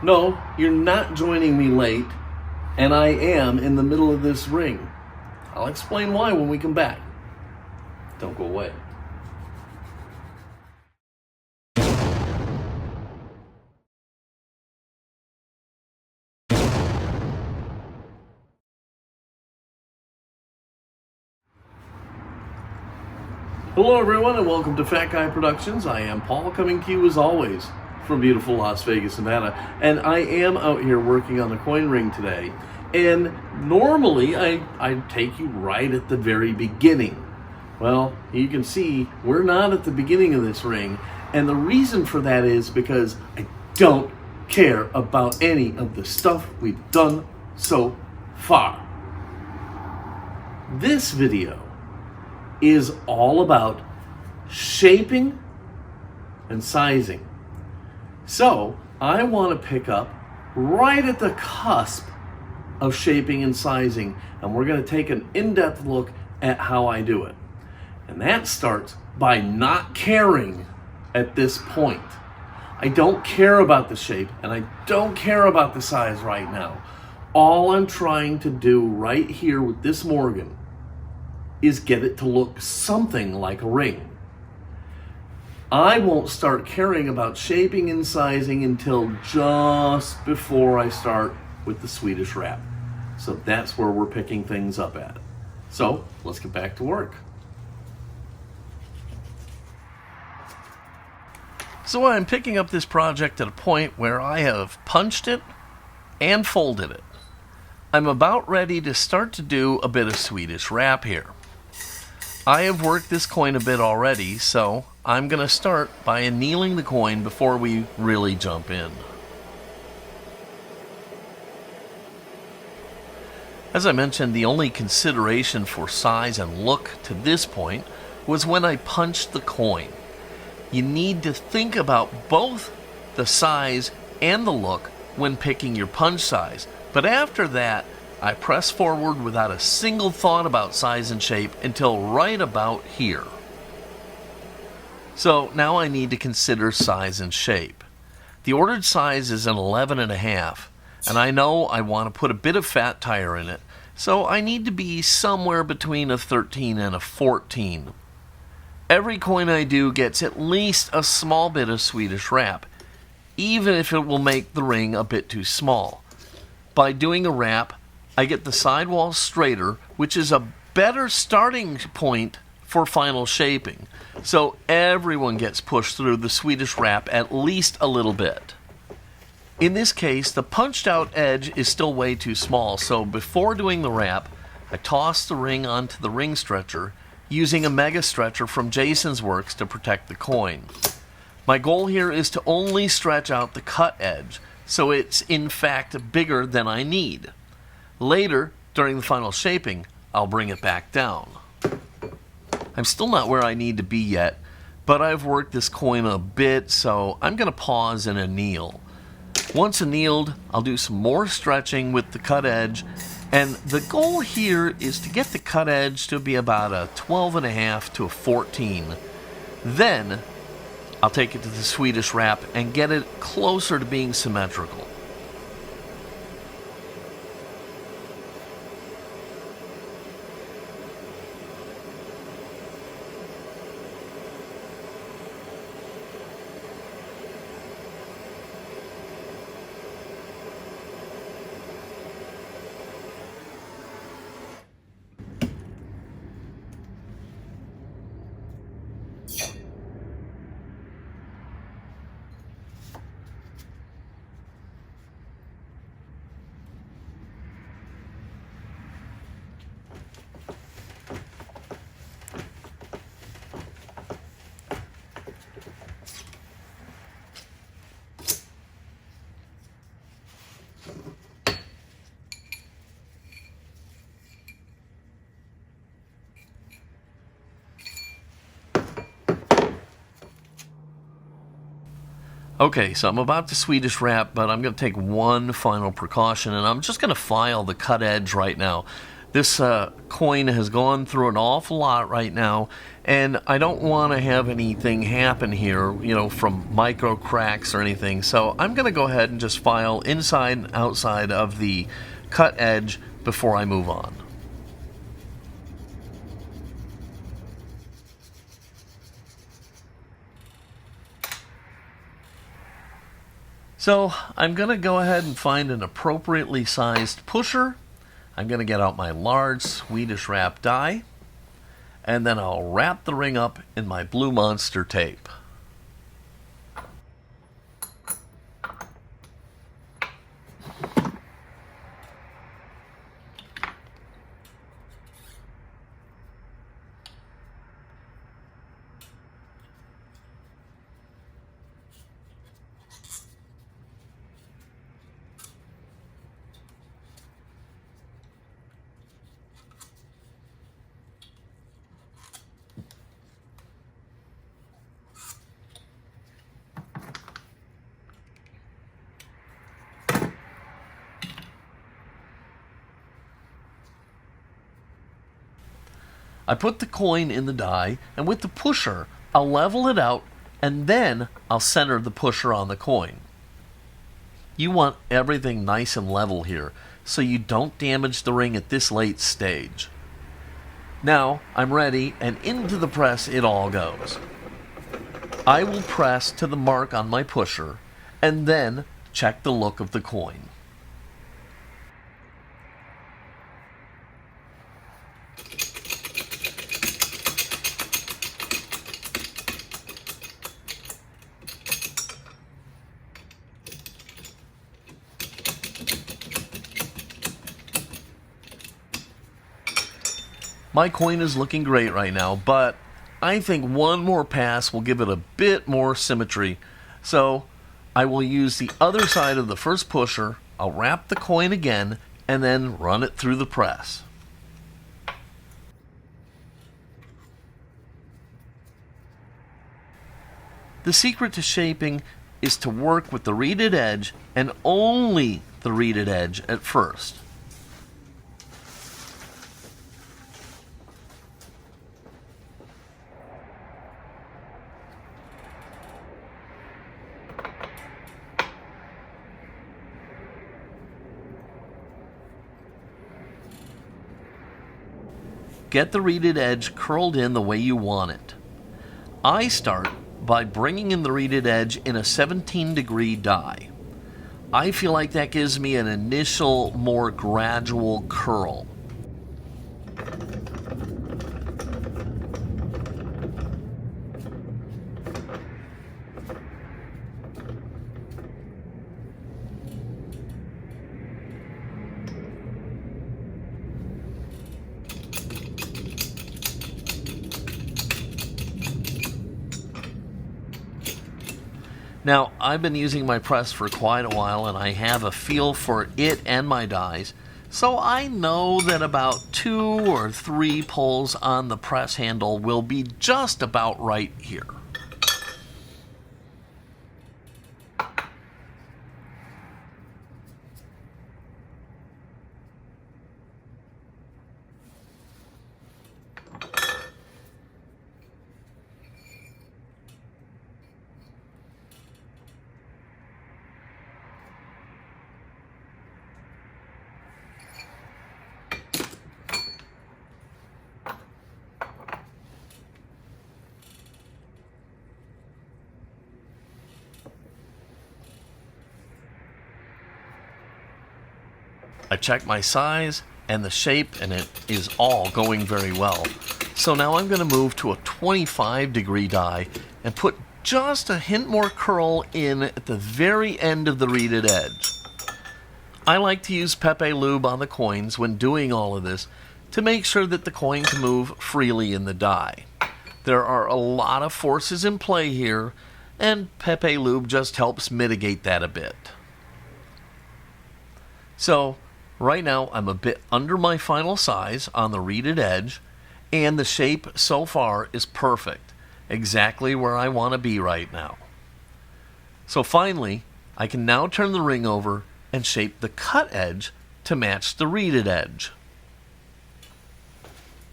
No, you're not joining me late, and I am in the middle of this ring. I'll explain why when we come back. Don't go away. Hello everyone and welcome to Fat Guy Productions. I am Paul, coming to you as always from beautiful Las Vegas, Nevada. And I am out here working on the coin ring today. And normally I take you right at the very beginning. Well, you can see we're not at the beginning of this ring. And the reason for that is because I don't care about any of the stuff we've done so far. This video is all about shaping and sizing. So I want to pick up right at the cusp of shaping and sizing, and we're going to take an in-depth look at how I do it. And that starts by not caring at this point. I don't care about the shape and I don't care about the size right now. All I'm trying to do right here with this Morgan is get it to look something like a ring. I won't start caring about shaping and sizing until just before I start with the Swedish wrap. So that's where we're picking things up at. So let's get back to work. So I'm picking up this project at a point where I have punched it and folded it. I'm about ready to start to do a bit of Swedish wrap here. I have worked this coin a bit already, so I'm going to start by annealing the coin before we really jump in. As I mentioned, the only consideration for size and look to this point was when I punched the coin. You need to think about both the size and the look when picking your punch size, but after that, I press forward without a single thought about size and shape until right about here. So now I need to consider size and shape. The ordered size is an 11.5, and I know I want to put a bit of fat tire in it, so I need to be somewhere between a 13 and a 14. Every coin I do gets at least a small bit of Swedish wrap, even if it will make the ring a bit too small. By doing a wrap, I get the sidewalls straighter, which is a better starting point for final shaping. So everyone gets pushed through the Swedish wrap at least a little bit. In this case, the punched out edge is still way too small, so before doing the wrap, I toss the ring onto the ring stretcher using a mega stretcher from Jason's Works to protect the coin. My goal here is to only stretch out the cut edge, so it's in fact bigger than I need. Later, during the final shaping, I'll bring it back down. I'm still not where I need to be yet, but I've worked this coin a bit, so I'm going to pause and anneal. Once annealed, I'll do some more stretching with the cut edge, and the goal here is to get the cut edge to be about a 12.5 to a 14. Then, I'll take it to the Swedish wrap and get it closer to being symmetrical. Okay, so I'm about to Swedish wrap, but I'm going to take one final precaution, and I'm just going to file the cut edge right now. This coin has gone through an awful lot right now, and I don't want to have anything happen here, from micro cracks or anything. So I'm going to go ahead and just file inside and outside of the cut edge before I move on. So I'm going to go ahead and find an appropriately sized pusher. I'm going to get out my large Swedish wrap die, and then I'll wrap the ring up in my Blue Monster tape. I put the coin in the die, and with the pusher, I'll level it out, and then I'll center the pusher on the coin. You want everything nice and level here, so you don't damage the ring at this late stage. Now, I'm ready, and into the press it all goes. I will press to the mark on my pusher, and then check the look of the coin. My coin is looking great right now, but I think one more pass will give it a bit more symmetry. So I will use the other side of the first pusher, I'll wrap the coin again, and then run it through the press. The secret to shaping is to work with the reeded edge, and only the reeded edge at first. Get the reeded edge curled in the way you want it. I start by bringing in the reeded edge in a 17-degree die. I feel like that gives me an initial, more gradual curl. Now, I've been using my press for quite a while, and I have a feel for it and my dies, so I know that about 2 or 3 pulls on the press handle will be just about right here. I checked my size and the shape, and it is all going very well. So now I'm going to move to a 25-degree die and put just a hint more curl in at the very end of the reeded edge. I like to use Pepe Lube on the coins when doing all of this to make sure that the coin can move freely in the die. There are a lot of forces in play here, and Pepe Lube just helps mitigate that a bit. So right now I'm a bit under my final size on the reeded edge, and the shape so far is perfect, exactly where I want to be right now. So finally, I can now turn the ring over and shape the cut edge to match the reeded edge.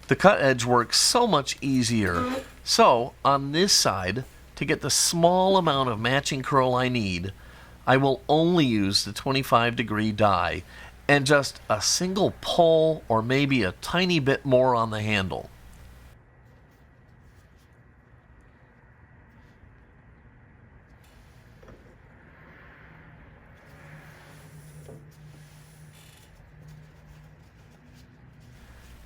The cut edge works so much easier. So on this side, to get the small amount of matching curl I need, I will only use the 25-degree die and just a single pull or maybe a tiny bit more on the handle.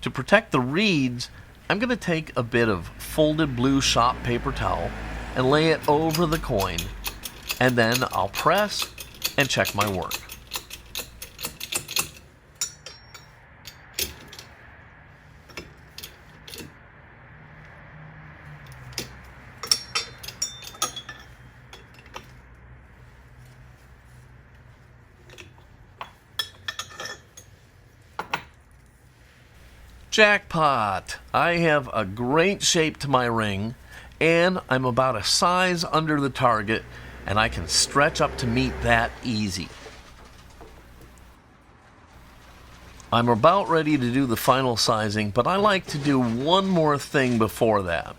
To protect the reeds, I'm going to take a bit of folded blue shop paper towel and lay it over the coin, and then I'll press and check my work. Jackpot! I have a great shape to my ring, and I'm about a size under the target, and I can stretch up to meet that easy. I'm about ready to do the final sizing, but I like to do one more thing before that.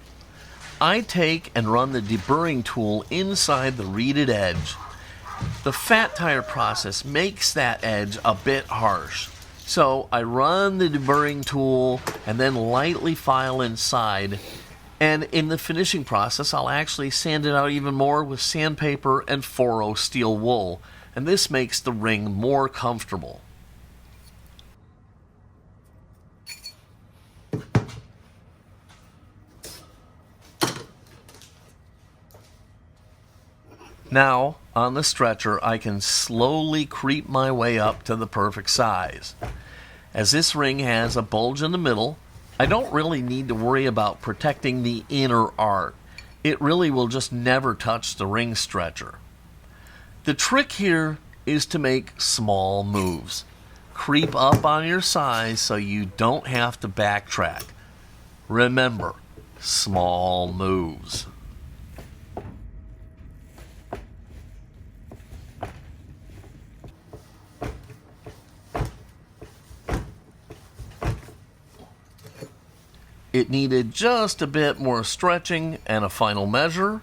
I take and run the deburring tool inside the reeded edge. The fat tire process makes that edge a bit harsh. So I run the deburring tool and then lightly file inside, and in the finishing process I'll actually sand it out even more with sandpaper and 4-0 steel wool, and this makes the ring more comfortable. Now, on the stretcher, I can slowly creep my way up to the perfect size. As this ring has a bulge in the middle, I don't really need to worry about protecting the inner arc. It really will just never touch the ring stretcher. The trick here is to make small moves. Creep up on your size so you don't have to backtrack. Remember, small moves. It needed just a bit more stretching and a final measure,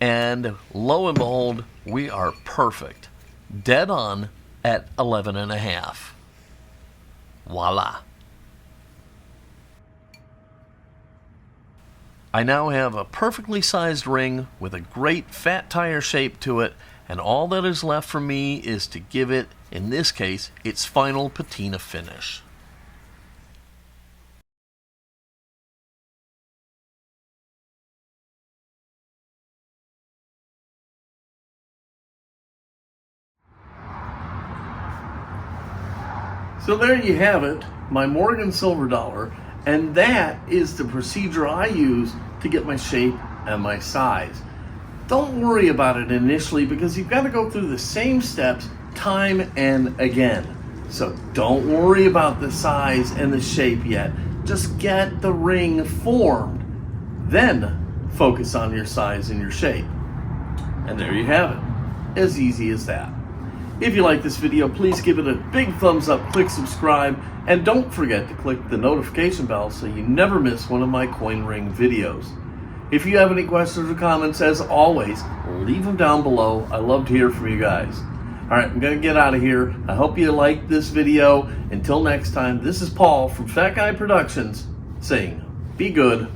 and lo and behold, we are perfect. Dead on at 11.5. Voila. I now have a perfectly sized ring with a great fat tire shape to it, and all that is left for me is to give it, in this case, its final patina finish. So there you have it, my Morgan silver dollar, and that is the procedure I use to get my shape and my size. Don't worry about it initially because you've got to go through the same steps time and again. So don't worry about the size and the shape yet. Just get the ring formed. Then focus on your size and your shape. And there you have it. As easy as that. If you like this video, please give it a big thumbs up, click subscribe, and don't forget to click the notification bell so you never miss one of my coin ring videos. If you have any questions or comments, as always, leave them down below. I love to hear from you guys. Alright, I'm going to get out of here. I hope you liked this video. Until next time, this is Paul from Fat Guy Productions saying, be good.